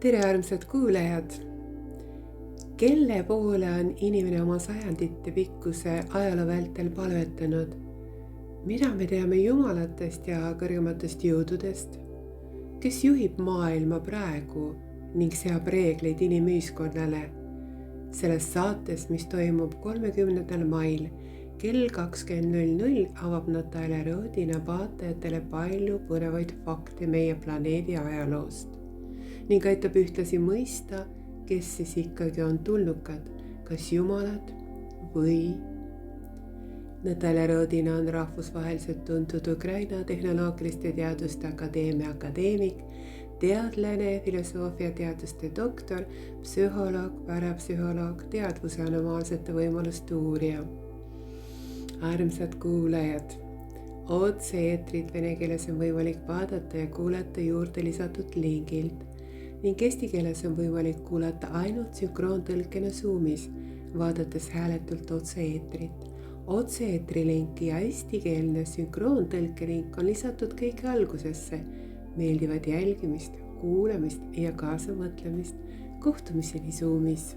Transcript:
Tere armsad kuulajad! Kelle poole on inimene oma sajandite pikkuse ajaloo vältel palvetanud? Mida me teame jumalatest ja kõrgematest jõududest? Kes juhib maailma praegu ning seab reegleid inimühiskonnale? Selles saates, mis toimub 30. mail kell 20.00, avab Natalja Rodina vaatajatele palju põnevaid fakte meie planeedi ajaloost ning aitab ühtlasi mõista, kes siis ikkagi on tulnukad, kas jumalad või. Natalja Rodina on rahvusvaheliselt tuntud Ukraina Tehnoloogiliste Teaduste Akadeemia akadeemik, teadlane, filosoofiateaduste doktor, psühholoog, parapsühholoog, teadvuse anomaalsete võimaluste uurija. Armsad kuulajad, otse-eetrit vene keeles on võimalik vaadata ja kuulata juurde lisatud lingilt ning eesti keeles on võimalik kuulata ainult sünkroontõlkena Zoomis, vaadates hääletult otse-eetrit. Otse-eetri link ja eestikeelne sünkroontõlke link on lisatud kõige algusesse. Meeldivat jälgimist, kuulamist ja kaasamõtlemist. Kohtumiseni Zoomis!